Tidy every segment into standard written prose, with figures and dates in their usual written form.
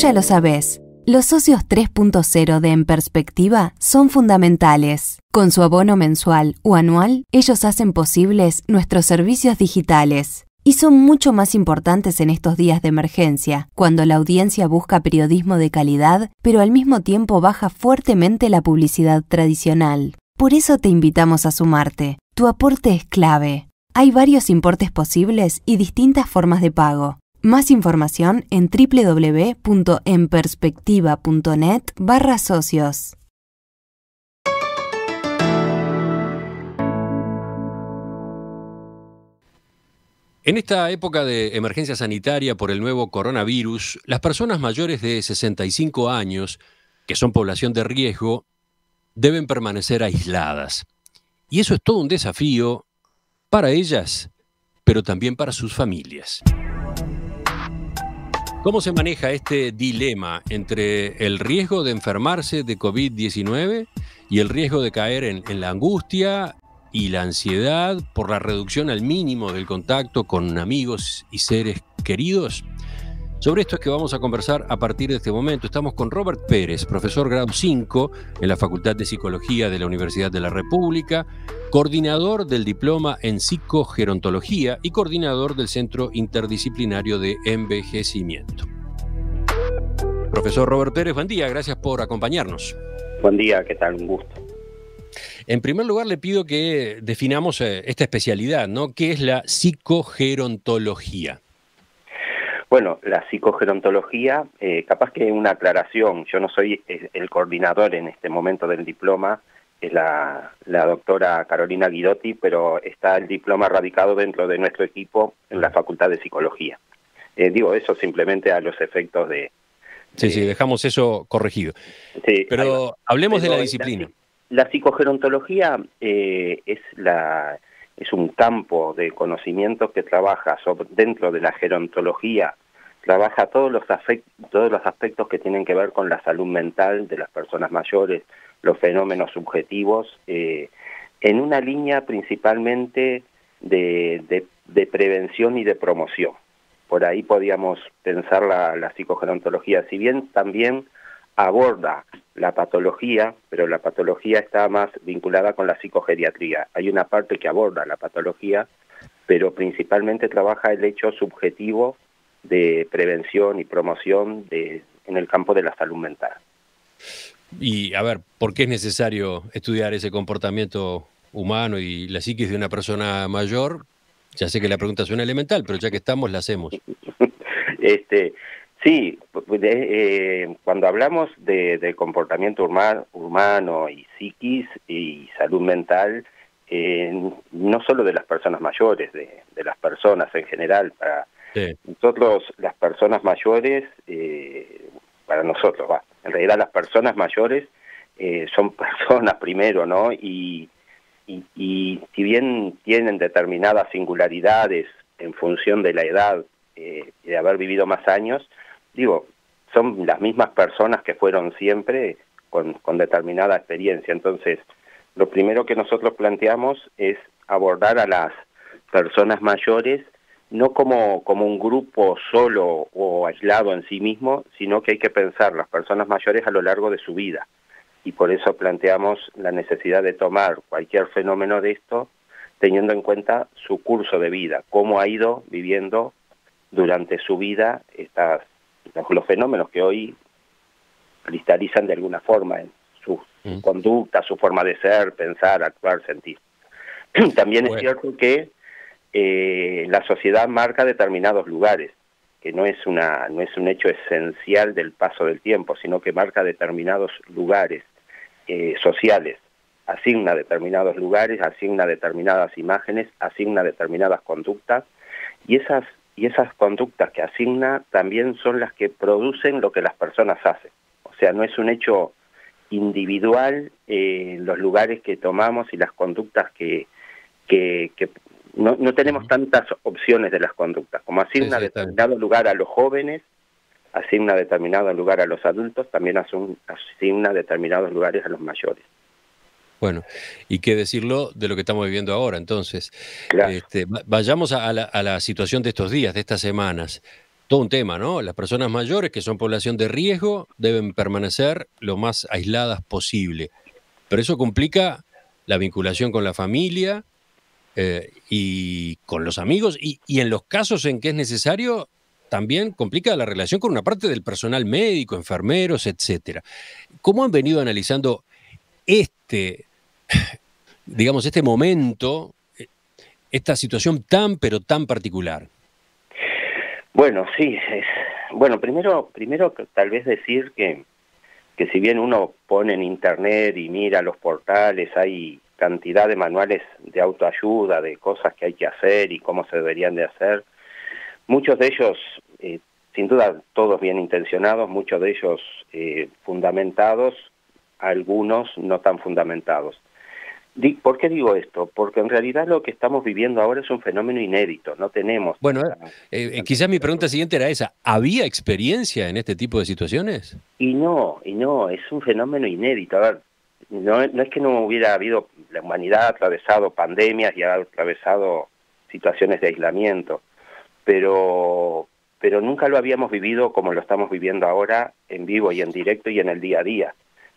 ya lo sabés. Los socios 3.0 de En Perspectiva son fundamentales. Con su abono mensual o anual, ellos hacen posibles nuestros servicios digitales. Y son mucho más importantes en estos días de emergencia, cuando la audiencia busca periodismo de calidad, pero al mismo tiempo baja fuertemente la publicidad tradicional. Por eso te invitamos a sumarte. Tu aporte es clave. Hay varios importes posibles y distintas formas de pago. Más información en www.enperspectiva.net/socios. En esta época de emergencia sanitaria por el nuevo coronavirus, las personas mayores de 65 años, que son población de riesgo, deben permanecer aisladas. Y eso es todo un desafío para ellas, pero también para sus familias. ¿Cómo se maneja este dilema entre el riesgo de enfermarse de COVID-19 y el riesgo de caer en la angustia y la ansiedad por la reducción al mínimo del contacto con amigos y seres queridos? Sobre esto es que vamos a conversar a partir de este momento. Estamos con Robert Pérez, profesor grado 5 en la Facultad de Psicología de la Universidad de la República, coordinador del diploma en psicogerontología y coordinador del Centro Interdisciplinario de Envejecimiento. Profesor Robert Pérez, buen día, gracias por acompañarnos. Buen día, ¿qué tal? Un gusto. En primer lugar, le pido que definamos esta especialidad, ¿no? ¿Qué es la psicogerontología? Bueno, la psicogerontología, capaz que una aclaración, yo no soy el coordinador en este momento del diploma, es la doctora Carolina Guidotti, pero está el diploma radicado dentro de nuestro equipo en la Facultad de Psicología. Digo eso simplemente a los efectos de... Sí, dejamos eso corregido. Sí, pero hablemos de la disciplina. La psicogerontología es un campo de conocimiento que trabaja dentro de la gerontología, trabaja todos los aspectos que tienen que ver con la salud mental de las personas mayores, los fenómenos subjetivos, en una línea principalmente de prevención y de promoción. Por ahí podíamos pensar la psicogerontología, si bien también aborda la patología, pero la patología está más vinculada con la psicogeriatría. Hay una parte que aborda la patología, pero principalmente trabaja el hecho subjetivo de prevención y promoción en el campo de la salud mental. Y a ver, ¿por qué es necesario estudiar ese comportamiento humano y la psiquis de una persona mayor? Ya sé que la pregunta suena elemental, pero ya que estamos, la hacemos. Sí, cuando hablamos de comportamiento humano y psiquis y salud mental, no solo de las personas mayores, de las personas en general, para nosotros las personas mayores, para nosotros, en realidad las personas mayores son personas primero, ¿no? Y si bien tienen determinadas singularidades en función de la edad y de haber vivido más años, digo, son las mismas personas que fueron siempre con determinada experiencia. Entonces, lo primero que nosotros planteamos es abordar a las personas mayores no como un grupo solo o aislado en sí mismo, sino que hay que pensar las personas mayores a lo largo de su vida. Y por eso planteamos la necesidad de tomar cualquier fenómeno de esto, teniendo en cuenta su curso de vida, cómo ha ido viviendo durante su vida los fenómenos que hoy cristalizan de alguna forma en su conducta, su forma de ser, pensar, actuar, sentir. También es cierto que la sociedad marca determinados lugares, que no es un hecho esencial del paso del tiempo, sino que marca determinados lugares sociales, asigna determinados lugares, asigna determinadas imágenes, asigna determinadas conductas, y esas conductas que asigna también son las que producen lo que las personas hacen. O sea, no es un hecho individual los lugares que tomamos y las conductas que no tenemos tantas opciones de las conductas, como asigna determinado lugar a los jóvenes, asigna determinado lugar a los adultos, también asigna determinados lugares a los mayores. Bueno, y qué decirlo de lo que estamos viviendo ahora. Entonces, claro. Vayamos a la situación de estos días, de estas semanas. todo un tema, ¿no? Las personas mayores, que son población de riesgo, deben permanecer lo más aisladas posible. Pero eso complica la vinculación con la familia y con los amigos, y en los casos en que es necesario, también complica la relación con una parte del personal médico, enfermeros, etcétera. ¿Cómo han venido analizando este, digamos, este momento, esta situación tan, pero tan particular? Bueno, sí. Bueno, primero tal vez decir que si bien uno pone en internet y mira los portales, hay cantidad de manuales de autoayuda, de cosas que hay que hacer y cómo se deberían de hacer. Muchos de ellos, sin duda, todos bien intencionados, muchos de ellos fundamentados, algunos no tan fundamentados. ¿Por qué digo esto? Porque en realidad lo que estamos viviendo ahora es un fenómeno inédito, no tenemos... Bueno, quizás mi pregunta siguiente era esa. ¿Había experiencia en este tipo de situaciones? Y no, es un fenómeno inédito. A ver, no es que no hubiera habido, la humanidad ha atravesado pandemias y ha atravesado situaciones de aislamiento, pero nunca lo habíamos vivido como lo estamos viviendo ahora, en vivo y en directo y en el día a día.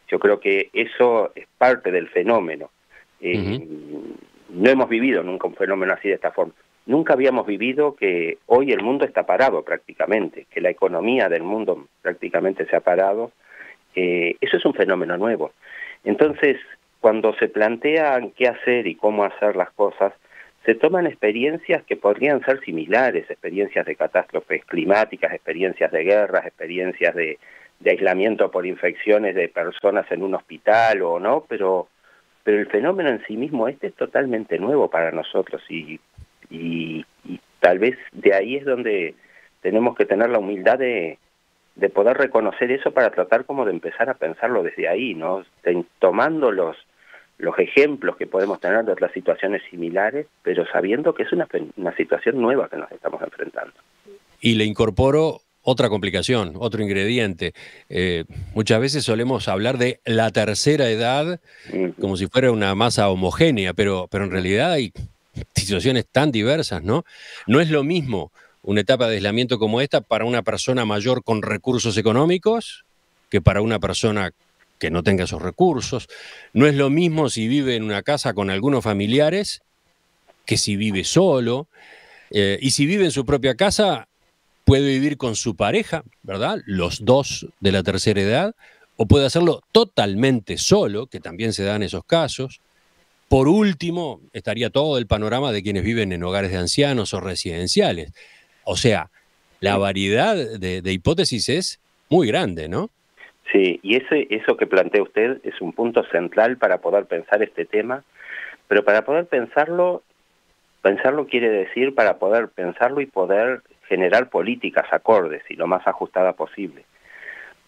Yo creo que eso es parte del fenómeno. No hemos vivido nunca un fenómeno así de esta forma. Nunca habíamos vivido que hoy el mundo está parado prácticamente, que la economía del mundo prácticamente se ha parado. Eso es un fenómeno nuevo. Entonces, cuando se plantean qué hacer y cómo hacer las cosas, se toman experiencias que podrían ser similares, experiencias de catástrofes climáticas, experiencias de guerras, experiencias de aislamiento por infecciones de personas en un hospital o no, pero el fenómeno en sí mismo es totalmente nuevo para nosotros y tal vez de ahí es donde tenemos que tener la humildad de poder reconocer eso para tratar como de empezar a pensarlo desde ahí, ¿no? Tomando los ejemplos que podemos tener de otras situaciones similares, pero sabiendo que es una situación nueva que nos estamos enfrentando. Y le incorporo otra complicación, otro ingrediente. Muchas veces solemos hablar de la tercera edad como si fuera una masa homogénea, pero en realidad hay situaciones tan diversas, ¿no? No es lo mismo una etapa de aislamiento como esta para una persona mayor con recursos económicos que para una persona que no tenga esos recursos. No es lo mismo si vive en una casa con algunos familiares que si vive solo. Y si vive en su propia casa, puede vivir con su pareja, ¿verdad? Los dos de la tercera edad, o puede hacerlo totalmente solo, que también se dan esos casos. Por último, estaría todo el panorama de quienes viven en hogares de ancianos o residenciales. O sea, la variedad de hipótesis es muy grande, ¿no? Sí, y eso que plantea usted es un punto central para poder pensar este tema, pero para poder pensarlo quiere decir para poder pensarlo y poder generar políticas acordes y lo más ajustada posible.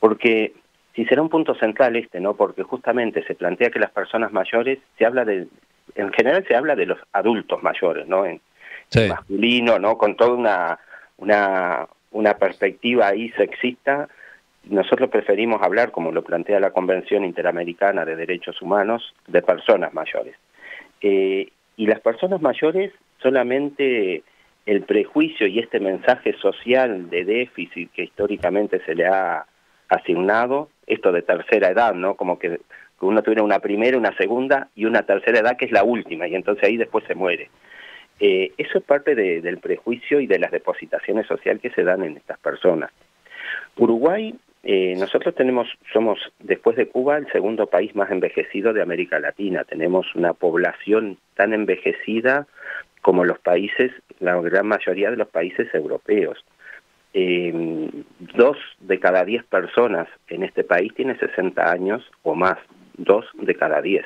Porque si será un punto central ¿no? Porque justamente se plantea que las personas mayores, en general se habla de los adultos mayores, ¿no? En masculino, ¿no? Con toda una perspectiva ahí sexista. Nosotros preferimos hablar, como lo plantea la Convención Interamericana de Derechos Humanos, de personas mayores. Y las personas mayores, solamente el prejuicio y este mensaje social de déficit que históricamente se le ha asignado, esto de tercera edad, ¿no? Como que uno tuviera una primera, una segunda y una tercera edad que es la última, y entonces ahí después se muere. Eso es parte del prejuicio y de las depositaciones sociales que se dan en estas personas. Uruguay, nosotros somos, después de Cuba, el segundo país más envejecido de América Latina. Tenemos una población tan envejecida como la gran mayoría de los países europeos. 2 de cada 10 personas en este país tiene 60 años o más, 2 de cada 10.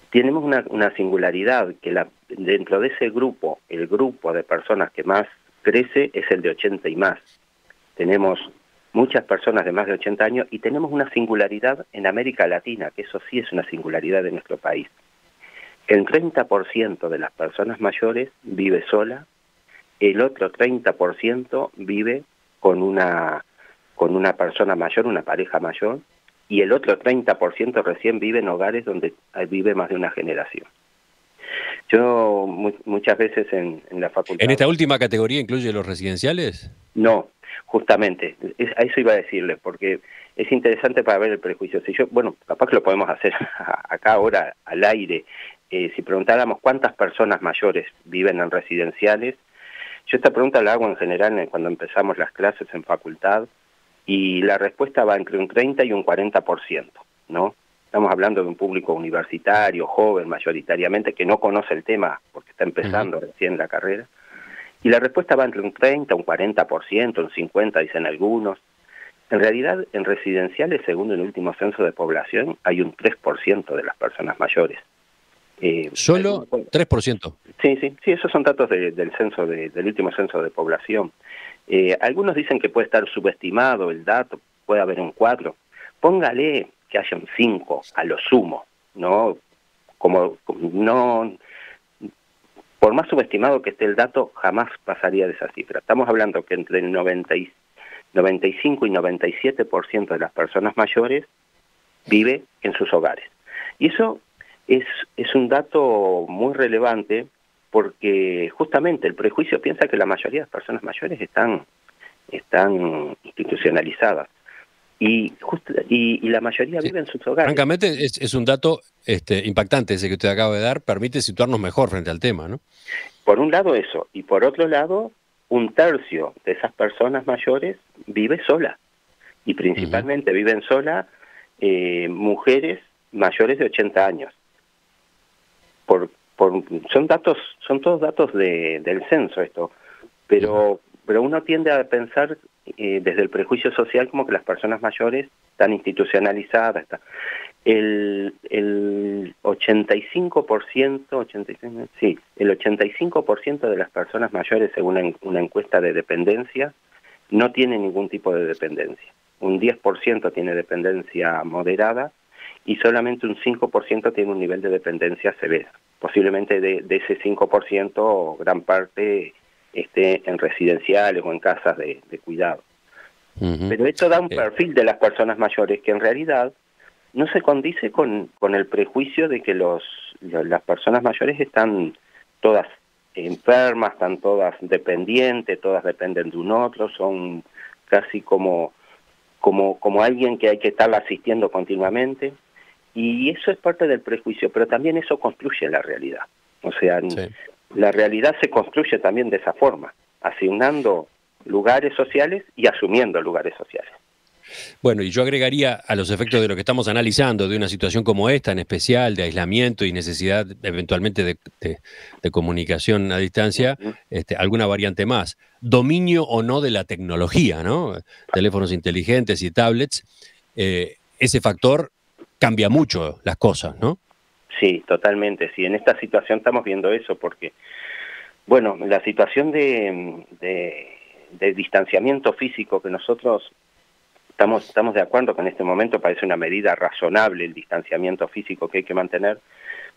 Tenemos una singularidad que dentro de ese grupo, el grupo de personas que más crece es el de 80 y más. Tenemos muchas personas de más de 80 años y tenemos una singularidad en América Latina, que eso sí es una singularidad de nuestro país. El 30% de las personas mayores vive sola, el otro 30% vive con una persona mayor, una pareja mayor, y el otro 30% recién vive en hogares donde vive más de una generación. Yo muchas veces en la facultad... ¿En esta última categoría incluye los residenciales? No, justamente, a eso iba a decirle, porque es interesante para ver el prejuicio. Si yo, bueno, capaz que lo podemos hacer acá ahora al aire, si preguntáramos cuántas personas mayores viven en residenciales, yo esta pregunta la hago en general cuando empezamos las clases en facultad, y la respuesta va entre un 30 y un 40%, ¿no? Estamos hablando de un público universitario, joven mayoritariamente, que no conoce el tema porque está empezando recién la carrera. Y la respuesta va entre un 30, un 40%, un 50%, dicen algunos. En realidad, en residenciales, según el último censo de población, hay un 3% de las personas mayores. ¿Solo 3%? Sí, esos son datos del censo del último censo de población. Algunos dicen que puede estar subestimado el dato, puede haber un 4%. Póngale que haya un 5 a lo sumo, ¿no? No, por más subestimado que esté el dato, jamás pasaría de esa cifra. Estamos hablando que entre el 95 y 97% de las personas mayores vive en sus hogares. Y eso es un dato muy relevante porque justamente el prejuicio piensa que la mayoría de las personas mayores están institucionalizadas. Y la mayoría vive en sus hogares. Francamente, es un dato impactante ese que usted acaba de dar, permite situarnos mejor frente al tema, ¿no? Por un lado eso, y por otro lado, un tercio de esas personas mayores vive sola, y principalmente viven sola mujeres mayores de 80 años. Son todos datos del censo esto, pero uno tiende a pensar desde el prejuicio social como que las personas mayores están institucionalizadas. El 85%, el 85% de las personas mayores, según una encuesta de dependencia, no tiene ningún tipo de dependencia. Un 10% tiene dependencia moderada y solamente un 5% tiene un nivel de dependencia severa. Posiblemente de ese 5%, gran parte esté en residenciales o en casas de cuidado. Pero esto da un perfil de las personas mayores que en realidad no se condice con el prejuicio de que las personas mayores están todas enfermas, están todas dependientes, todas dependen de un otro, son casi como alguien que hay que estar asistiendo continuamente. Y eso es parte del prejuicio, pero también eso construye la realidad. O sea, la realidad se construye también de esa forma, asignando lugares sociales y asumiendo lugares sociales. Bueno, y yo agregaría a los efectos de lo que estamos analizando, de una situación como esta en especial, de aislamiento y necesidad eventualmente de comunicación a distancia, alguna variante más. Dominio o no de la tecnología, ¿no? Teléfonos inteligentes y tablets, ese factor cambia mucho las cosas, ¿no? Sí, totalmente. Sí, en esta situación estamos viendo eso porque, bueno, la situación de distanciamiento físico que nosotros estamos de acuerdo que en este momento parece una medida razonable el distanciamiento físico que hay que mantener,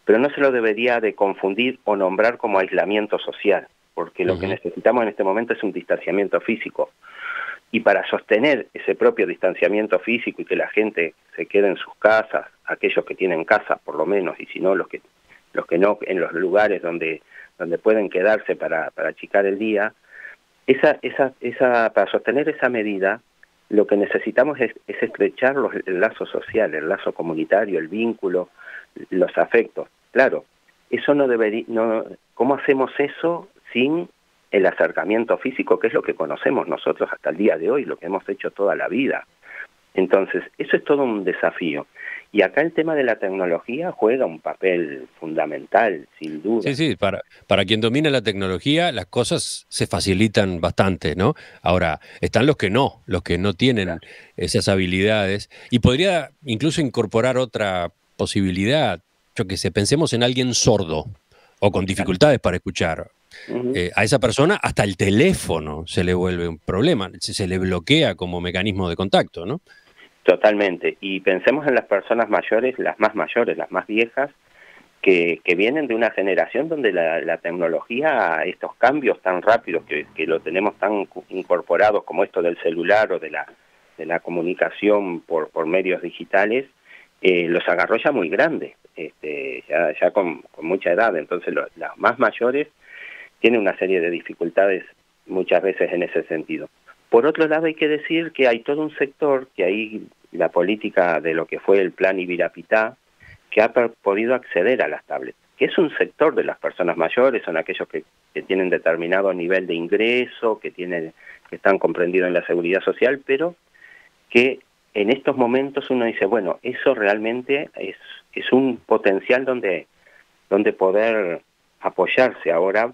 pero no se lo debería de confundir o nombrar como aislamiento social, porque lo que necesitamos en este momento es un distanciamiento físico. Y para sostener ese propio distanciamiento físico y que la gente se quede en sus casas, aquellos que tienen casa por lo menos, y si no los que no, en los lugares donde pueden quedarse para achicar el día, para sostener esa medida, lo que necesitamos es estrechar el lazo social, el lazo comunitario, el vínculo, los afectos. Claro, eso no debería, ¿cómo hacemos eso sin el acercamiento físico, que es lo que conocemos nosotros hasta el día de hoy, lo que hemos hecho toda la vida? Entonces, eso es todo un desafío. Y acá el tema de la tecnología juega un papel fundamental, sin duda. Sí, para quien domina la tecnología, las cosas se facilitan bastante, ¿no? Ahora, están los que no tienen esas habilidades. Y podría incluso incorporar otra posibilidad, yo que sé, pensemos en alguien sordo o con dificultades para escuchar. A esa persona hasta el teléfono se le vuelve un problema, se le bloquea como mecanismo de contacto, ¿no? Totalmente. Y pensemos en las personas mayores, las más viejas, que vienen de una generación donde la tecnología, estos cambios tan rápidos que lo tenemos tan incorporados como esto del celular o de la comunicación por medios digitales, los agarró ya muy grande. ya con mucha edad. Entonces los más mayores tienen una serie de dificultades muchas veces en ese sentido. Por otro lado, hay que decir que hay todo un sector, que ahí la política de lo que fue el plan Ibirapitá, que ha podido acceder a las tablets, que es un sector de las personas mayores, son aquellos que tienen determinado nivel de ingreso, que están comprendidos en la seguridad social, pero que en estos momentos uno dice, bueno, eso realmente es un potencial donde poder apoyarse ahora,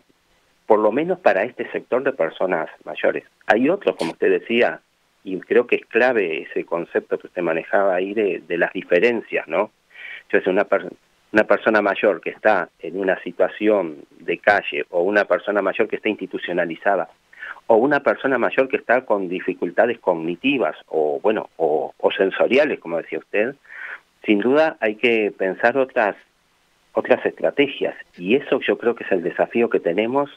por lo menos para este sector de personas mayores. Hay otros, como usted decía, y creo que es clave ese concepto que usted manejaba ahí de las diferencias, ¿no? Entonces, una persona mayor que está en una situación de calle, o una persona mayor que está institucionalizada, o una persona mayor que está con dificultades cognitivas, o sensoriales, como decía usted, sin duda hay que pensar otras estrategias, y eso yo creo que es el desafío que tenemos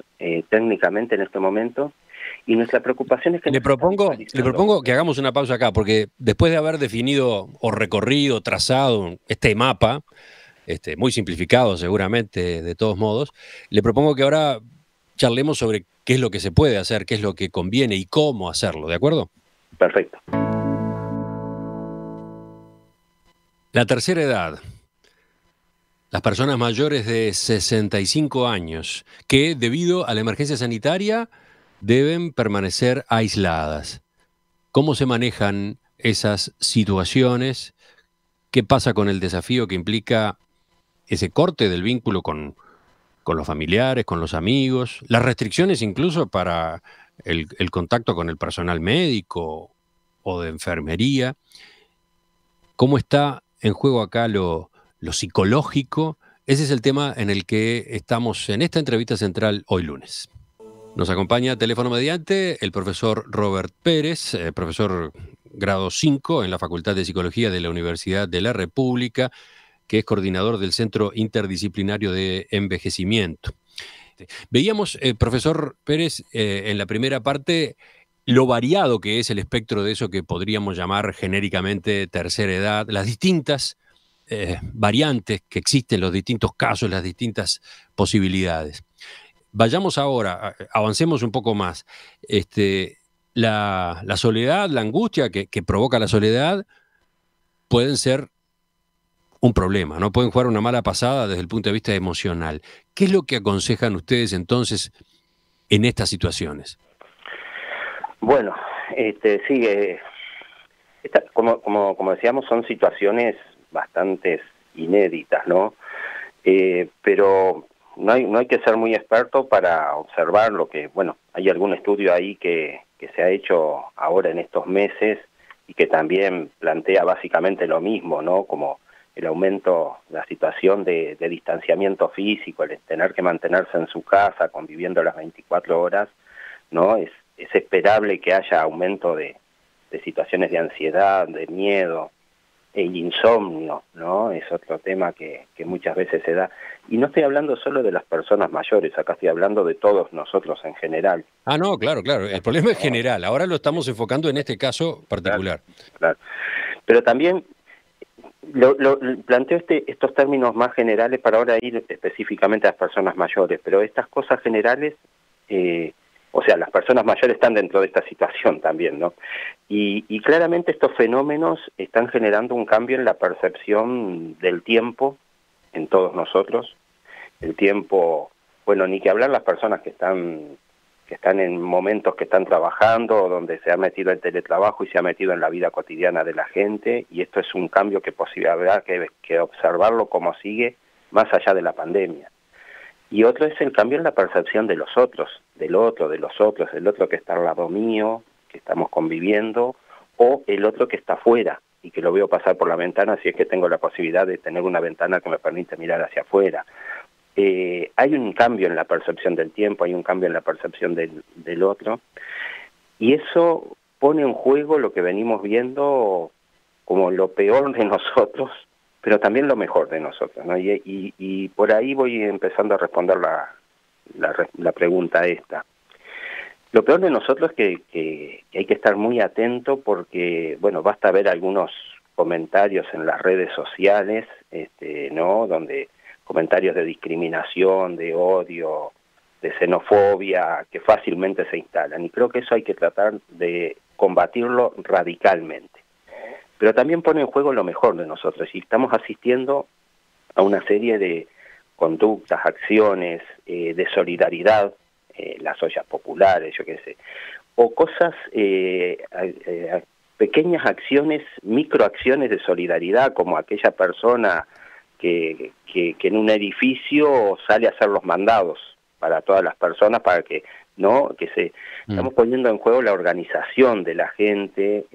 técnicamente en este momento, y nuestra preocupación es que... Le propongo que hagamos una pausa acá, porque después de haber definido o recorrido, trazado este mapa, muy simplificado seguramente de todos modos, le propongo que ahora charlemos sobre qué es lo que se puede hacer, qué es lo que conviene y cómo hacerlo, ¿de acuerdo? Perfecto. La tercera edad. Las personas mayores de 65 años que, debido a la emergencia sanitaria, deben permanecer aisladas. ¿Cómo se manejan esas situaciones? ¿Qué pasa con el desafío que implica ese corte del vínculo con los familiares, con los amigos? Las restricciones incluso para el contacto con el personal médico o de enfermería. ¿Cómo está en juego acá lo psicológico? Ese es el tema en el que estamos en esta entrevista central hoy lunes. Nos acompaña teléfono mediante el profesor Robert Pérez, profesor grado 5 en la Facultad de Psicología de la Universidad de la República, que es coordinador del Centro Interdisciplinario de Envejecimiento. Veíamos, profesor Pérez, en la primera parte, lo variado que es el espectro de eso que podríamos llamar genéricamente tercera edad, las distintas variantes que existen, los distintos casos, las distintas posibilidades. Vayamos ahora, avancemos un poco más. La soledad, la angustia que provoca la soledad pueden ser un problema, ¿no? Pueden jugar una mala pasada desde el punto de vista emocional. ¿Qué es lo que aconsejan ustedes entonces en estas situaciones? Bueno, sí, como decíamos, son situaciones bastante inéditas, ¿no? Pero no hay que ser muy experto para observar lo que, hay algún estudio ahí que se ha hecho ahora en estos meses y que también plantea básicamente lo mismo, ¿no? Como el aumento, la situación de distanciamiento físico, el tener que mantenerse en su casa, conviviendo las 24 horas, ¿no? Es esperable que haya aumento de situaciones de ansiedad, de miedo, el insomnio, ¿no? Es otro tema que muchas veces se da. Y no estoy hablando solo de las personas mayores, acá estoy hablando de todos nosotros en general. Ah, no, claro. El problema es general. Ahora lo estamos enfocando en este caso particular. Claro. Pero también lo planteo estos términos más generales para ahora ir específicamente a las personas mayores, pero estas cosas generales... las personas mayores están dentro de esta situación también, ¿no? Y claramente estos fenómenos están generando un cambio en la percepción del tiempo en todos nosotros. El tiempo, ni que hablar las personas que están en momentos que están trabajando, donde se ha metido el teletrabajo y se ha metido en la vida cotidiana de la gente, y esto es un cambio que habrá que observarlo como sigue más allá de la pandemia. Y otro es el cambio en la percepción de los otros, del otro que está al lado mío, que estamos conviviendo, o el otro que está afuera y que lo veo pasar por la ventana si es que tengo la posibilidad de tener una ventana que me permite mirar hacia afuera. Hay un cambio en la percepción del tiempo, hay un cambio en la percepción del otro, y eso pone en juego lo que venimos viendo como lo peor de nosotros, pero también lo mejor de nosotros, ¿no? Y por ahí voy empezando a responder la pregunta esta. Lo peor de nosotros es que hay que estar muy atento porque, basta ver algunos comentarios en las redes sociales, ¿no? Donde comentarios de discriminación, de odio, de xenofobia, que fácilmente se instalan. Y creo que eso hay que tratar de combatirlo radicalmente. Pero también pone en juego lo mejor de nosotros, y estamos asistiendo a una serie de conductas, acciones de solidaridad, las ollas populares, yo qué sé, o cosas, pequeñas acciones, microacciones de solidaridad, como aquella persona que en un edificio sale a hacer los mandados para todas las personas, para que estamos poniendo en juego la organización de la gente,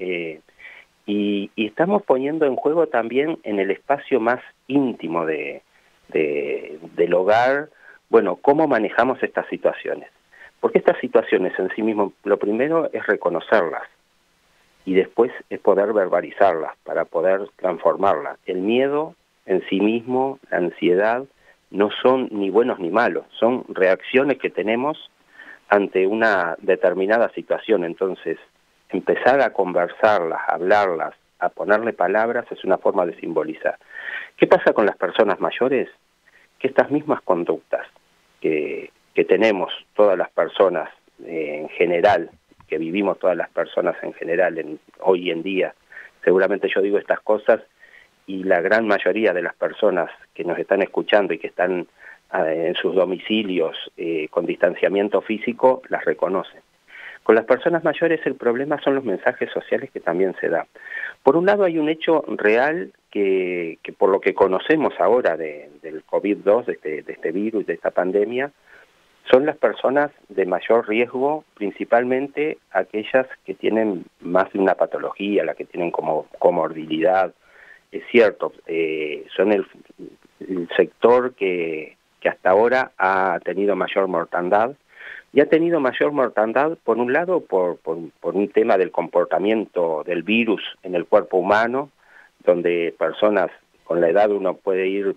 y estamos poniendo en juego también en el espacio más íntimo del hogar, bueno, cómo manejamos estas situaciones. Porque estas situaciones en sí mismo, lo primero es reconocerlas, y después es poder verbalizarlas para poder transformarlas. El miedo en sí mismo, la ansiedad, no son ni buenos ni malos, son reacciones que tenemos ante una determinada situación. Entonces, empezar a conversarlas, a hablarlas, a ponerle palabras es una forma de simbolizar. ¿Qué pasa con las personas mayores? Que estas mismas conductas que tenemos todas las personas en general, que vivimos todas las personas en general hoy en día, seguramente yo digo estas cosas y la gran mayoría de las personas que nos están escuchando y que están en sus domicilios con distanciamiento físico las reconocen. Con las personas mayores el problema son los mensajes sociales que también se dan. Por un lado hay un hecho real que por lo que conocemos ahora del COVID-2, de este virus, de esta pandemia, son las personas de mayor riesgo, principalmente aquellas que tienen más de una patología, las que tienen como comorbilidad. Es cierto, son el sector que hasta ahora ha tenido mayor mortandad, y ha tenido mayor mortandad, por un lado, por un tema del comportamiento del virus en el cuerpo humano, donde personas con la edad uno puede ir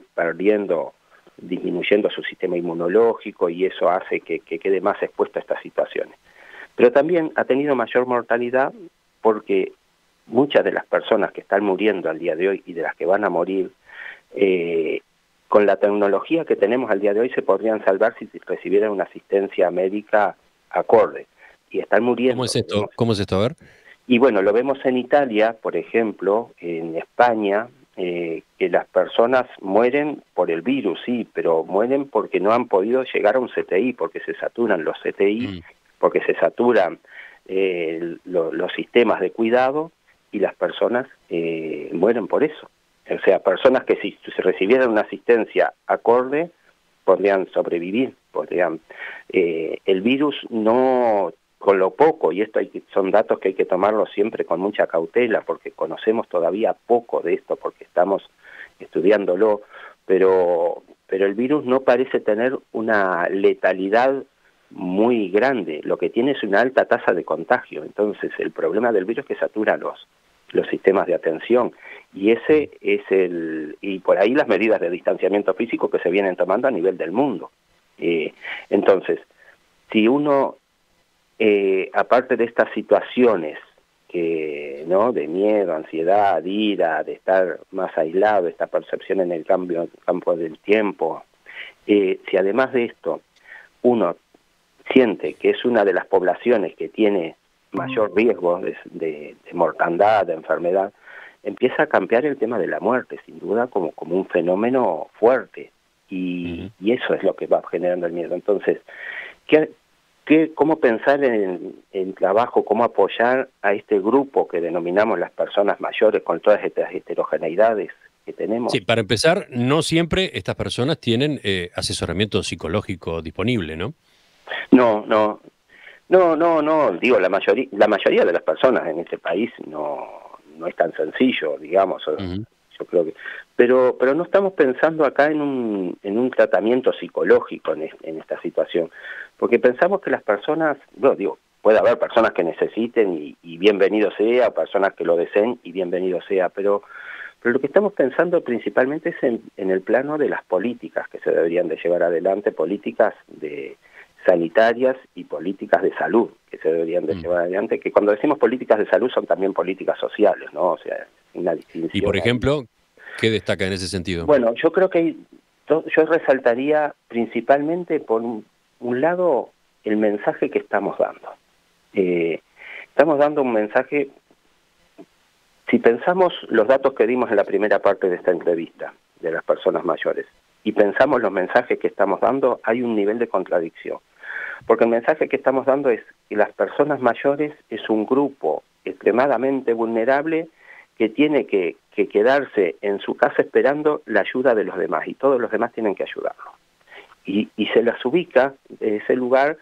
disminuyendo su sistema inmunológico, y eso hace que quede más expuesto a estas situaciones. Pero también ha tenido mayor mortalidad porque muchas de las personas que están muriendo al día de hoy y de las que van a morir, con la tecnología que tenemos al día de hoy se podrían salvar si recibieran una asistencia médica acorde. Y están muriendo. ¿Cómo es esto? ¿Cómo es esto? A ver. Y bueno, lo vemos en Italia, por ejemplo, en España, que las personas mueren por el virus, sí, pero mueren porque no han podido llegar a un CTI, porque se saturan los CTI, porque se saturan los sistemas de cuidado, y las personas mueren por eso. O sea, personas que si recibieran una asistencia acorde podrían sobrevivir, el virus no, con lo poco, y esto son datos que hay que tomarlos siempre con mucha cautela, porque conocemos todavía poco de esto, porque estamos estudiándolo, pero el virus no parece tener una letalidad muy grande, lo que tiene es una alta tasa de contagio. Entonces el problema del virus es que satura los sistemas de atención, y ese es y por ahí las medidas de distanciamiento físico que se vienen tomando a nivel del mundo. Entonces, si uno, aparte de estas situaciones de miedo, ansiedad, ira, de estar más aislado, esta percepción en el campo del tiempo, si además de esto uno siente que es una de las poblaciones que tiene mayor riesgo de mortandad, de enfermedad, empieza a cambiar el tema de la muerte, sin duda, como un fenómeno fuerte, y eso es lo que va generando el miedo. Entonces, ¿cómo pensar en trabajo, cómo apoyar a este grupo que denominamos las personas mayores, con todas estas heterogeneidades que tenemos? Sí, para empezar, no siempre estas personas tienen asesoramiento psicológico disponible, ¿no? No, digo, la mayoría de las personas en este país no es tan sencillo, digamos, yo creo que, pero no estamos pensando acá en un tratamiento psicológico en esta situación, porque pensamos que las personas, puede haber personas que necesiten y bienvenido sea, o personas que lo deseen y bienvenido sea, pero lo que estamos pensando principalmente es en el plano de las políticas que se deberían de llevar adelante, políticas sanitarias y políticas de salud que se deberían de llevar adelante, que cuando decimos políticas de salud son también políticas sociales, ¿no? O sea, una distinción. Y por ejemplo, ¿qué destaca en ese sentido? Bueno, yo creo que yo resaltaría principalmente por un lado el mensaje que estamos dando. Estamos dando un mensaje, si pensamos los datos que dimos en la primera parte de esta entrevista, de las personas mayores, y pensamos los mensajes que estamos dando, hay un nivel de contradicción. Porque el mensaje que estamos dando es que las personas mayores es un grupo extremadamente vulnerable que tiene que quedarse en su casa esperando la ayuda de los demás, y todos los demás tienen que ayudarlo. Y se las ubica ese lugar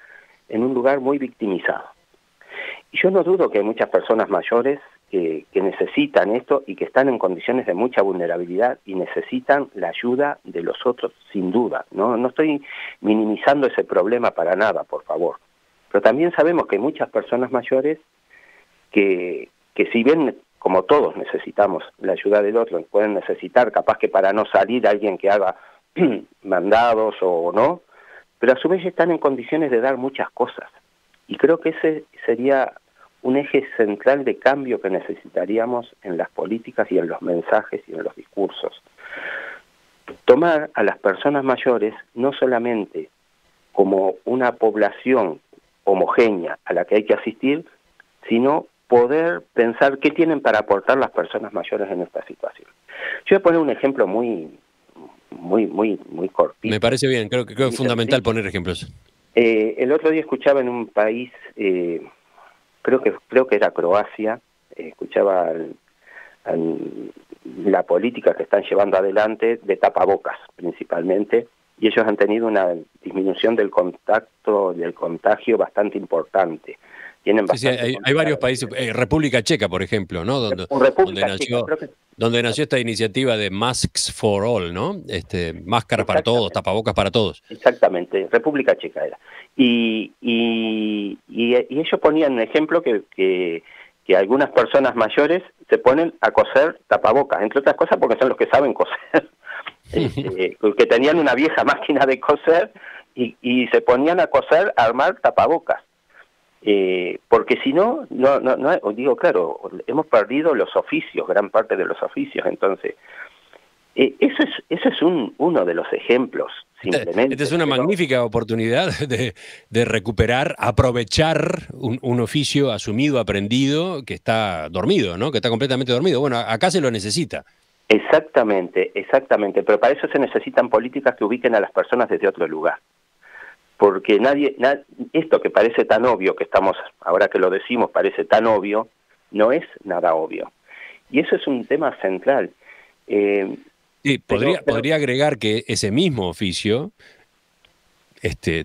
en un lugar muy victimizado. Y yo no dudo que hay muchas personas mayores que necesitan esto y que están en condiciones de mucha vulnerabilidad y necesitan la ayuda de los otros, sin duda. No estoy minimizando ese problema para nada, por favor. Pero también sabemos que hay muchas personas mayores que si bien, como todos necesitamos la ayuda del otro, pueden necesitar, capaz que para no salir, alguien que haga mandados o no, pero a su vez están en condiciones de dar muchas cosas. Y creo que ese sería un eje central de cambio que necesitaríamos en las políticas y en los mensajes y en los discursos. Tomar a las personas mayores no solamente como una población homogénea a la que hay que asistir, sino poder pensar qué tienen para aportar las personas mayores en esta situación. Yo voy a poner un ejemplo muy cortito. Me parece bien, creo que es fundamental poner ejemplos. El otro día escuchaba en un país, creo que era Croacia, escuchaba la política que están llevando adelante de tapabocas principalmente, y ellos han tenido una disminución del contagio bastante importante. Tienen bastante hay varios países, República Checa, por ejemplo, ¿no? Donde nació esta iniciativa de Masks for All, ¿no? Máscaras para todos, tapabocas para todos. Exactamente, República Checa era. Y ellos ponían un ejemplo que algunas personas mayores se ponen a coser tapabocas, entre otras cosas porque son los que saben coser. Que tenían una vieja máquina de coser y se ponían a coser, a armar tapabocas. Porque si no, digo, claro, hemos perdido los oficios, gran parte de los oficios, entonces, eso es uno de los ejemplos, simplemente. Esta es una magnífica oportunidad de recuperar, aprovechar un oficio asumido, aprendido, que está dormido, ¿no? Que está completamente dormido. Bueno, acá se lo necesita. Exactamente, pero para eso se necesitan políticas que ubiquen a las personas desde otro lugar. Porque esto que parece tan obvio, que estamos, ahora que lo decimos, parece tan obvio, no es nada obvio. Y eso es un tema central. Sí, podría agregar que ese mismo oficio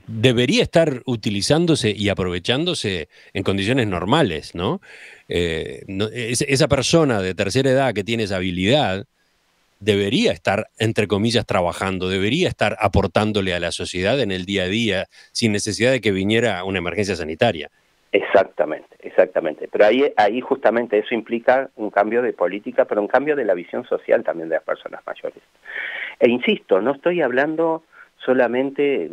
debería estar utilizándose y aprovechándose en condiciones normales, ¿no? Esa persona de tercera edad que tiene esa habilidad debería estar, entre comillas, trabajando, debería estar aportándole a la sociedad en el día a día, sin necesidad de que viniera una emergencia sanitaria. Exactamente. Pero ahí justamente eso implica un cambio de política, pero un cambio de la visión social también de las personas mayores. E insisto, no estoy hablando solamente,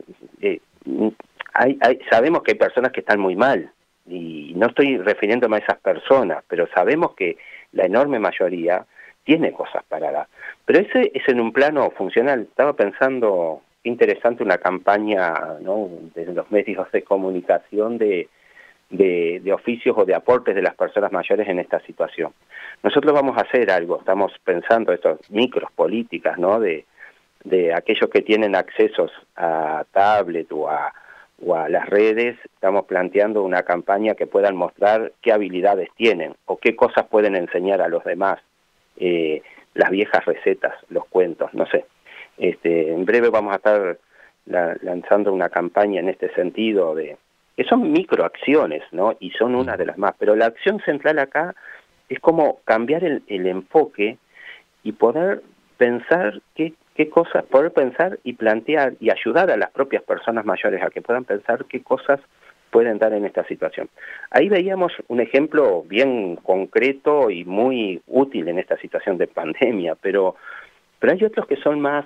sabemos que hay personas que están muy mal, y no estoy refiriéndome a esas personas, pero sabemos que la enorme mayoría tiene cosas para dar. Pero ese es en un plano funcional. Estaba pensando, interesante una campaña, ¿no?, de los medios de comunicación de oficios o de aportes de las personas mayores en esta situación. Nosotros vamos a hacer algo, estamos pensando estas micros políticas, ¿no?, de aquellos que tienen accesos a tablet o a las redes. Estamos planteando una campaña que puedan mostrar qué habilidades tienen o qué cosas pueden enseñar a los demás. Las viejas recetas, los cuentos, no sé. En breve vamos a estar lanzando una campaña en este sentido, que son microacciones, ¿no? Y son una de las más. Pero la acción central acá es como cambiar el enfoque y poder pensar qué cosas, poder pensar y plantear y ayudar a las propias personas mayores a que puedan pensar qué cosas pueden dar en esta situación. Ahí veíamos un ejemplo bien concreto y muy útil en esta situación de pandemia, pero hay otros que son más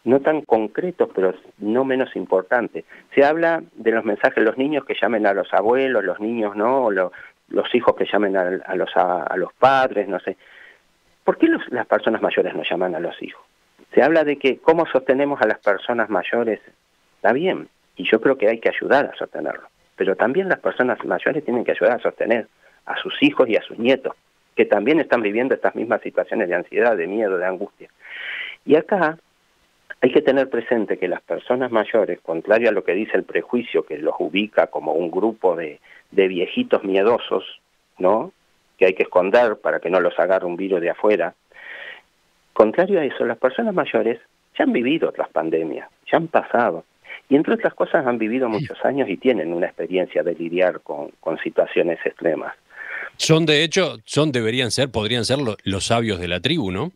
no tan concretos, pero no menos importantes. Se habla de los mensajes, los niños que llamen a los abuelos, los niños no, los hijos que llamen a los padres, no sé. ¿Por qué las personas mayores no llaman a los hijos? Se habla de que cómo sostenemos a las personas mayores, está bien, y yo creo que hay que ayudar a sostenerlo, pero también las personas mayores tienen que ayudar a sostener a sus hijos y a sus nietos, que también están viviendo estas mismas situaciones de ansiedad, de miedo, de angustia. Y acá hay que tener presente que las personas mayores, contrario a lo que dice el prejuicio, que los ubica como un grupo de viejitos miedosos, ¿no?, que hay que esconder para que no los agarre un virus de afuera, contrario a eso, las personas mayores ya han vivido otras pandemias, ya han pasado, y entre otras cosas han vivido muchos años y tienen una experiencia de lidiar con situaciones extremas. De hecho, podrían ser los sabios de la tribu, ¿no?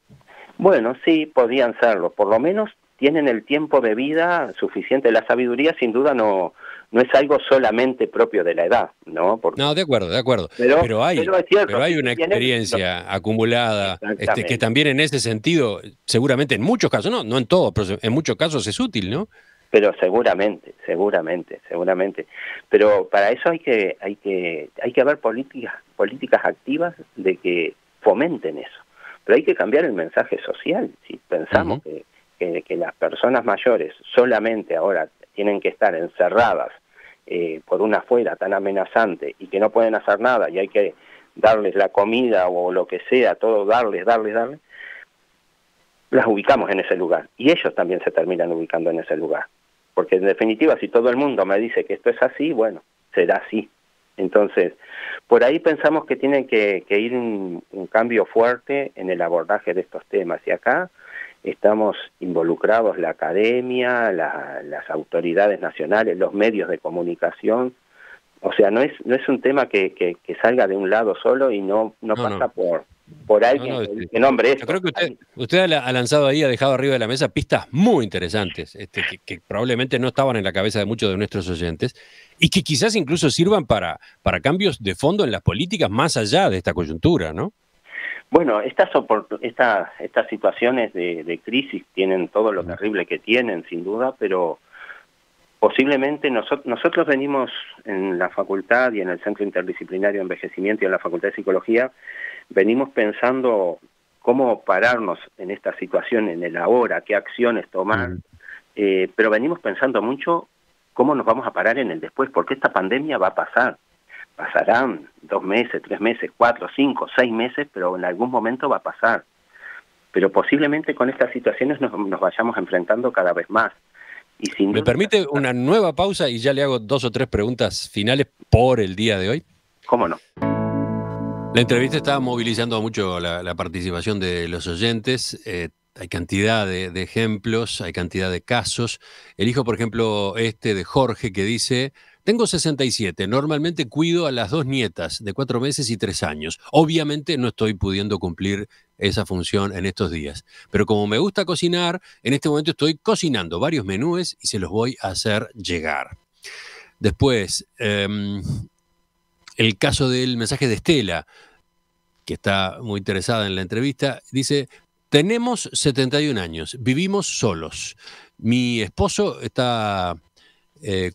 Bueno, sí, podrían serlo, por lo menos tienen el tiempo de vida suficiente. La sabiduría sin duda no es algo solamente propio de la edad, ¿no? No, de acuerdo. Pero hay una experiencia acumulada que también en ese sentido, seguramente en muchos casos, no en todos, pero en muchos casos es útil, ¿no? Pero seguramente. Pero para eso hay que haber políticas activas de que fomenten eso. Pero hay que cambiar el mensaje social. Si pensamos que las personas mayores solamente ahora tienen que estar encerradas por una afuera tan amenazante y que no pueden hacer nada y hay que darles la comida o lo que sea, todo darles, las ubicamos en ese lugar. Y ellos también se terminan ubicando en ese lugar. Porque en definitiva, si todo el mundo me dice que esto es así, bueno, será así. Entonces, por ahí pensamos que tiene que ir un cambio fuerte en el abordaje de estos temas. Y acá estamos involucrados la academia, las autoridades nacionales, los medios de comunicación. O sea, no es un tema que salga de un lado solo y no pasa por alguien que nombre esto. Yo creo que usted ha lanzado ahí, ha dejado arriba de la mesa pistas muy interesantes, que probablemente no estaban en la cabeza de muchos de nuestros oyentes, y que quizás incluso sirvan para cambios de fondo en las políticas más allá de esta coyuntura, ¿no? Bueno, estas situaciones de crisis tienen todo lo terrible que tienen, sin duda, pero posiblemente nosotros venimos en la facultad y en el Centro Interdisciplinario de Envejecimiento y en la Facultad de Psicología, venimos pensando cómo pararnos en esta situación, en el ahora, qué acciones tomar, pero venimos pensando mucho cómo nos vamos a parar en el después, porque esta pandemia va a pasar. Pasarán 2 meses, 3 meses, 4, 5, 6 meses, pero en algún momento va a pasar. Pero posiblemente con estas situaciones nos vayamos enfrentando cada vez más. Y sin ¿Me permite una nueva pausa y ya le hago 2 o 3 preguntas finales por el día de hoy? ¿Cómo no? La entrevista está movilizando mucho la participación de los oyentes. Hay cantidad de ejemplos, hay cantidad de casos. Elijo, por ejemplo, de Jorge, que dice: tengo 67, normalmente cuido a las 2 nietas de 4 meses y 3 años. Obviamente no estoy pudiendo cumplir esa función en estos días. Pero como me gusta cocinar, en este momento estoy cocinando varios menúes y se los voy a hacer llegar. Después, el caso del mensaje de Estela, que está muy interesada en la entrevista, dice: tenemos 71 años, vivimos solos. Mi esposo está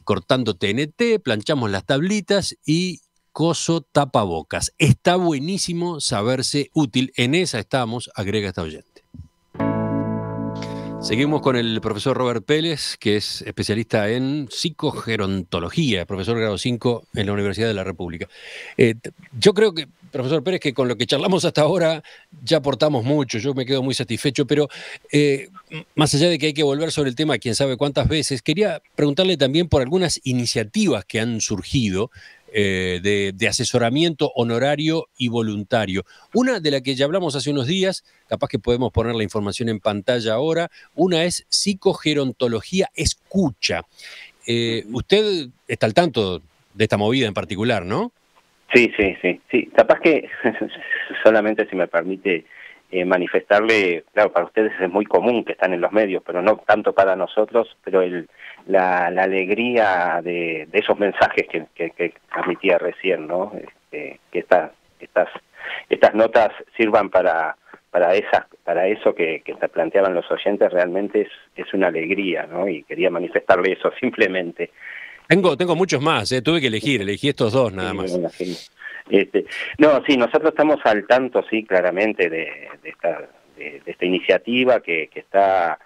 cortando TNT, planchamos las tablitas y coso tapabocas. Está buenísimo saberse útil. En esa estamos, agrega esta oyente. Seguimos con el profesor Robert Pérez, que es especialista en psicogerontología, profesor grado 5 en la Universidad de la República. Yo creo que, profesor Pérez, que con lo que charlamos hasta ahora ya aportamos mucho, yo me quedo muy satisfecho, pero más allá de que hay que volver sobre el tema quién sabe cuántas veces, quería preguntarle también por algunas iniciativas que han surgido de asesoramiento honorario y voluntario. Una de la que ya hablamos hace unos días, capaz que podemos poner la información en pantalla ahora, una es psicogerontología escucha. Usted está al tanto de esta movida en particular, ¿no? Sí. Capaz que, solamente si me permite manifestarle, claro, para ustedes es muy común que están en los medios, pero no tanto para nosotros, pero la alegría de esos mensajes que transmitía recién, ¿no? Que estas notas sirvan para eso que planteaban los oyentes, realmente es una alegría, ¿no? Y quería manifestarle eso simplemente. Tengo muchos más, tuve que elegí estos dos nada más. No, sí, nosotros estamos al tanto, sí, claramente de esta iniciativa que está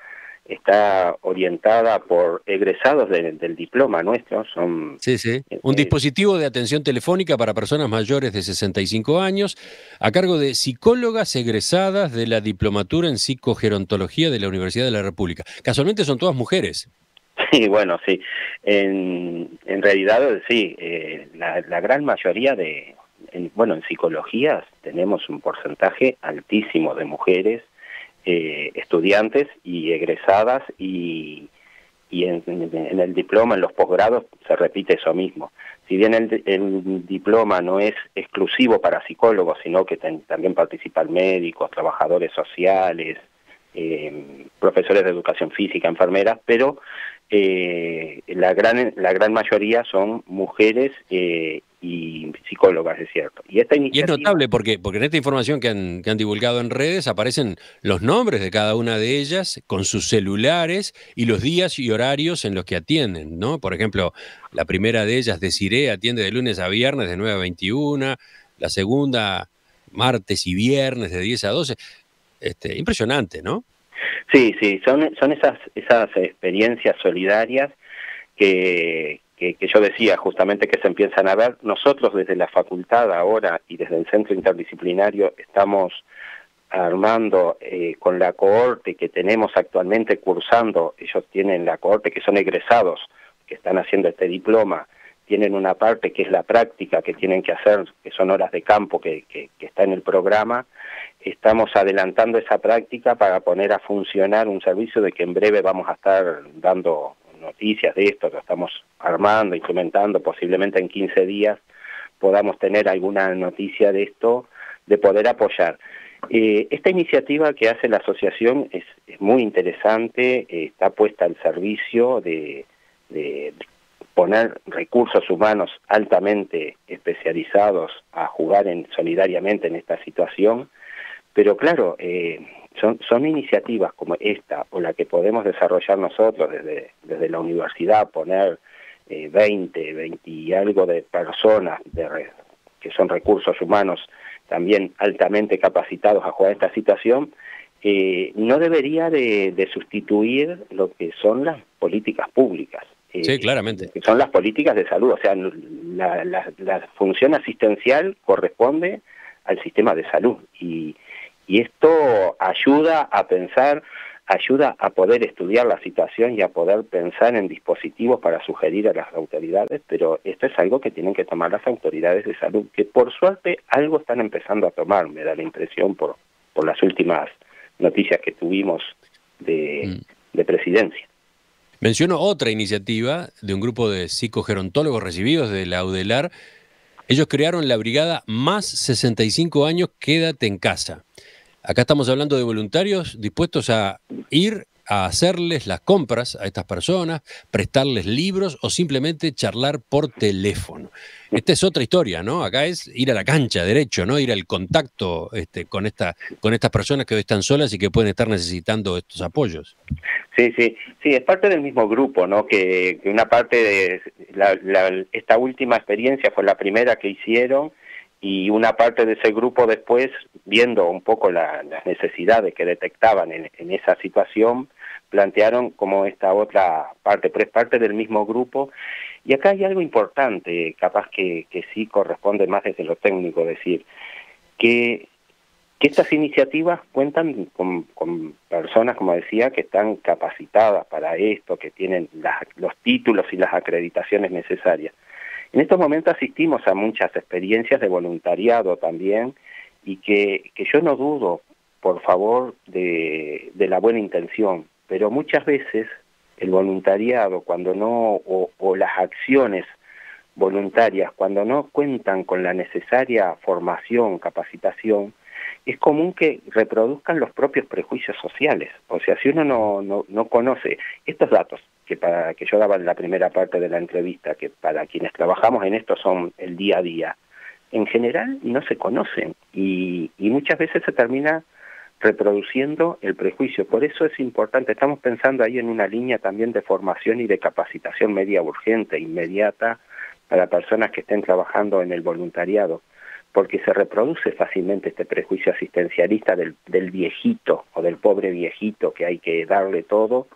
orientada por egresados del diploma nuestro. Son Sí. Un dispositivo de atención telefónica para personas mayores de 65 años, a cargo de psicólogas egresadas de la diplomatura en psicogerontología de la Universidad de la República. Casualmente son todas mujeres. Sí, bueno, sí. En realidad, sí, la gran mayoría en psicología tenemos un porcentaje altísimo de mujeres estudiantes y egresadas, y en el diploma, en los posgrados, se repite eso mismo. Si bien el diploma no es exclusivo para psicólogos, sino que también participan médicos, trabajadores sociales, profesores de educación física, enfermeras, pero la gran mayoría son mujeres y psicólogas, es cierto. Y esta iniciativa... Y es notable porque en esta información que han divulgado en redes aparecen los nombres de cada una de ellas con sus celulares y los días y horarios en los que atienden, ¿no? Por ejemplo, la primera de ellas, Desiree, atiende de lunes a viernes de 9 a 21, la segunda, martes y viernes de 10 a 12. Impresionante, ¿no? Sí, son esas experiencias solidarias que yo decía justamente que se empiezan a ver. Nosotros desde la facultad ahora y desde el centro interdisciplinario estamos armando con la cohorte que tenemos actualmente cursando. Ellos tienen la cohorte que son egresados, que están haciendo este diploma, tienen una parte que es la práctica que tienen que hacer, que son horas de campo que está en el programa. Estamos adelantando esa práctica para poner a funcionar un servicio de que en breve vamos a estar dando noticias de esto. Lo estamos armando, implementando, posiblemente en 15 días podamos tener alguna noticia de esto, de poder apoyar. Esta iniciativa que hace la asociación es muy interesante, está puesta al servicio de poner recursos humanos altamente especializados a jugar solidariamente en esta situación. Pero claro, son iniciativas como esta, o la que podemos desarrollar nosotros desde la universidad, poner 20 y algo de personas que son recursos humanos también altamente capacitados a jugar esta situación, no debería de sustituir lo que son las políticas públicas. Sí, claramente. Que son las políticas de salud. O sea, la función asistencial corresponde al sistema de salud, y esto ayuda a pensar, ayuda a poder estudiar la situación y a poder pensar en dispositivos para sugerir a las autoridades, pero esto es algo que tienen que tomar las autoridades de salud, que por suerte algo están empezando a tomar, me da la impresión por las últimas noticias que tuvimos de presidencia. Menciono otra iniciativa de un grupo de psicogerontólogos recibidos de la UDELAR. Ellos crearon la brigada Más 65 años, Quédate en Casa. Acá estamos hablando de voluntarios dispuestos a ir a hacerles las compras a estas personas, prestarles libros o simplemente charlar por teléfono. Esta es otra historia, ¿no? Acá es ir a la cancha, derecho, ¿no? Ir al contacto con estas personas que hoy están solas y que pueden estar necesitando estos apoyos. Sí, es parte del mismo grupo, ¿no? Que una parte de esta última experiencia fue la primera que hicieron, y una parte de ese grupo después, viendo un poco las necesidades que detectaban en esa situación, plantearon como esta otra parte, pero es parte del mismo grupo. Y acá hay algo importante, capaz que sí corresponde más desde lo técnico, decir que estas iniciativas cuentan con personas, como decía, que están capacitadas para esto, que tienen los títulos y las acreditaciones necesarias. En estos momentos asistimos a muchas experiencias de voluntariado también, y que yo no dudo, por favor, de la buena intención, pero muchas veces el voluntariado, cuando no, o las acciones voluntarias, cuando no cuentan con la necesaria formación, capacitación, es común que reproduzcan los propios prejuicios sociales. O sea, si uno no conoce estos datos, que yo daba en la primera parte de la entrevista, que para quienes trabajamos en esto son el día a día, en general no se conocen, y muchas veces se termina reproduciendo el prejuicio. Por eso es importante, estamos pensando ahí en una línea también de formación y de capacitación media urgente, inmediata, para personas que estén trabajando en el voluntariado, porque se reproduce fácilmente este prejuicio asistencialista del viejito o del pobre viejito que hay que darle todo,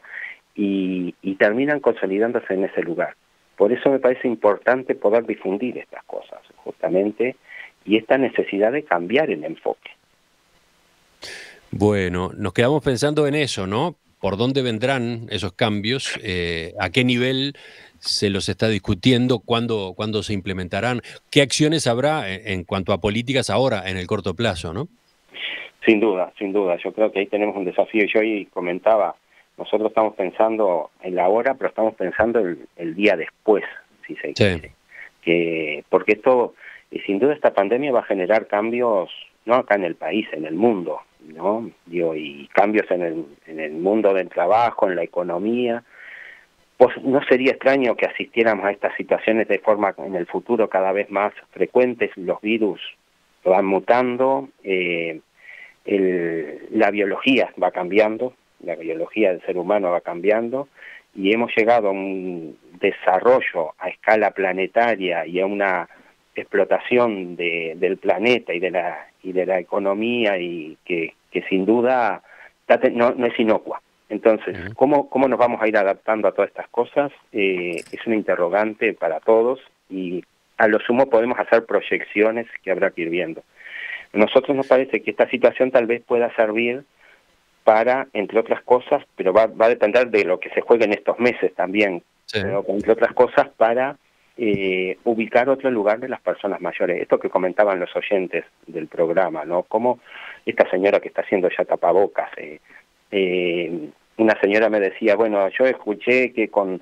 y terminan consolidándose en ese lugar. Por eso me parece importante poder difundir estas cosas, justamente, y esta necesidad de cambiar el enfoque. Bueno, nos quedamos pensando en eso, ¿no? ¿Por dónde vendrán esos cambios? ¿A qué nivel se los está discutiendo? ¿Cuándo se implementarán? ¿Qué acciones habrá en cuanto a políticas ahora, en el corto plazo, no? Sin duda, sin duda. Yo creo que ahí tenemos un desafío. Yo hoy comentaba, nosotros estamos pensando en la hora, pero estamos pensando el día después, si se quiere. Porque esto, sin duda, esta pandemia va a generar cambios, no acá en el país, en el mundo, ¿no? Y cambios en el mundo del trabajo, en la economía. Pues no sería extraño que asistiéramos a estas situaciones de forma en el futuro cada vez más frecuentes. Los virus van mutando, la biología va cambiando, la biología del ser humano va cambiando, y hemos llegado a un desarrollo a escala planetaria y a una explotación del planeta y de la economía, y que sin duda no es inocua. Entonces, ¿cómo nos vamos a ir adaptando a todas estas cosas? Es una interrogante para todos, y a lo sumo podemos hacer proyecciones que habrá que ir viendo. A nosotros nos parece que esta situación tal vez pueda servir para, entre otras cosas, pero va a depender de lo que se juegue en estos meses también, pero, entre otras cosas, para ubicar otro lugar de las personas mayores. Esto que comentaban los oyentes del programa, ¿no? Como esta señora que está haciendo ya tapabocas, una señora me decía, bueno, yo escuché que con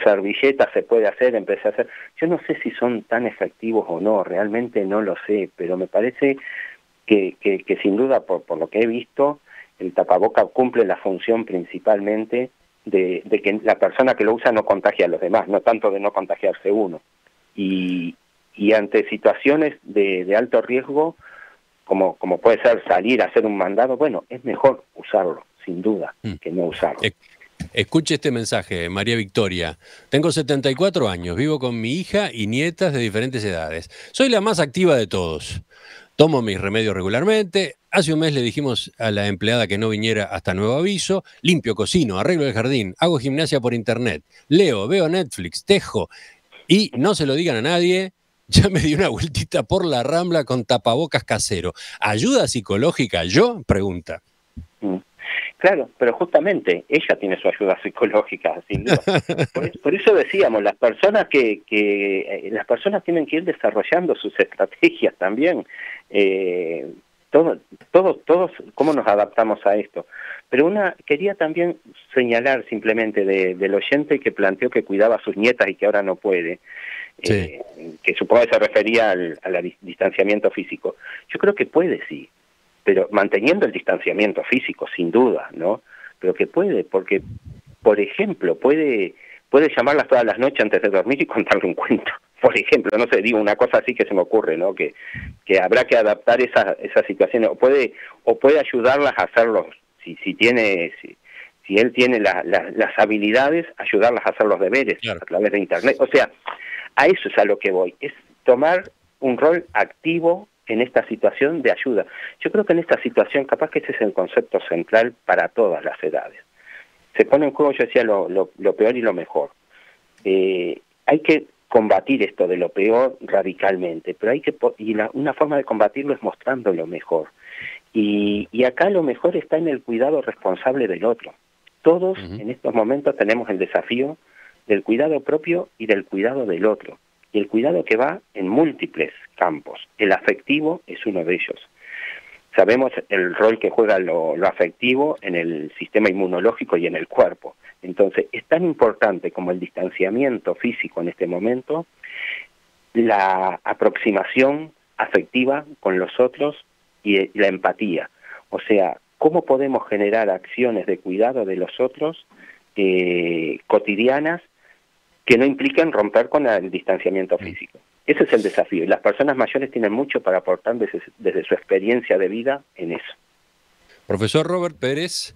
servilletas se puede hacer, empecé a hacer. Yo no sé si son tan efectivos o no, realmente no lo sé, pero me parece que sin duda, por lo que he visto, el tapaboca cumple la función principalmente de que la persona que lo usa no contagia a los demás, no tanto de no contagiarse uno. Y ante situaciones de alto riesgo, como puede ser salir a hacer un mandado, bueno, es mejor usarlo, sin duda, que no usarlo. Escuche este mensaje, María Victoria. Tengo 74 años, vivo con mi hija y nietas de diferentes edades. Soy la más activa de todos. Tomo mis remedios regularmente. Hace un mes le dijimos a la empleada que no viniera hasta nuevo aviso. Limpio, cocino, arreglo el jardín, hago gimnasia por internet, leo, veo Netflix, tejo. Y no se lo digan a nadie, ya me di una vueltita por la Rambla con tapabocas casero. ¿Ayuda psicológica yo? Pregunta. Claro, pero justamente ella tiene su ayuda psicológica, sin duda. Por eso decíamos, las personas las personas tienen que ir desarrollando sus estrategias también. Todos, ¿cómo nos adaptamos a esto? Pero quería también señalar simplemente del oyente que planteó que cuidaba a sus nietas y que ahora no puede, que supongo que se refería al distanciamiento físico. Yo creo que puede, sí, pero manteniendo el distanciamiento físico, sin duda, ¿no? Pero que puede, porque, por ejemplo, puede llamarlas todas las noches antes de dormir y contarle un cuento. Por ejemplo, no sé, digo una cosa así que se me ocurre, ¿no? Que habrá que adaptar esas situaciones, o puede ayudarlas a hacerlos, si él tiene las habilidades, ayudarlas a hacer los deberes a través de internet. O sea, a eso es a lo que voy, es tomar un rol activo en esta situación de ayuda. Yo creo que en esta situación, capaz que ese es el concepto central para todas las edades. Se pone en juego, yo decía, lo peor y lo mejor. Hay que combatir esto de lo peor radicalmente, pero una forma de combatirlo es mostrando lo mejor. Y acá lo mejor está en el cuidado responsable del otro. Todos en estos momentos tenemos el desafío del cuidado propio y del cuidado del otro. Y el cuidado que va en múltiples campos. El afectivo es uno de ellos. Sabemos el rol que juega lo afectivo en el sistema inmunológico y en el cuerpo. Entonces, es tan importante como el distanciamiento físico en este momento, la aproximación afectiva con los otros y la empatía. O sea, ¿cómo podemos generar acciones de cuidado de los otros cotidianas que no implican romper con el distanciamiento físico? Ese es el desafío, y las personas mayores tienen mucho para aportar desde su experiencia de vida en eso. Profesor Robert Pérez,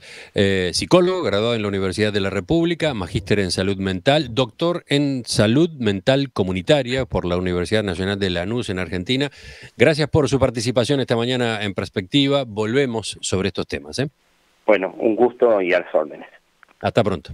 psicólogo, graduado en la Universidad de la República, magíster en salud mental, doctor en salud mental comunitaria por la Universidad Nacional de Lanús en Argentina. Gracias por su participación esta mañana en Perspectiva. Volvemos sobre estos temas. Bueno, un gusto y a las órdenes. Hasta pronto.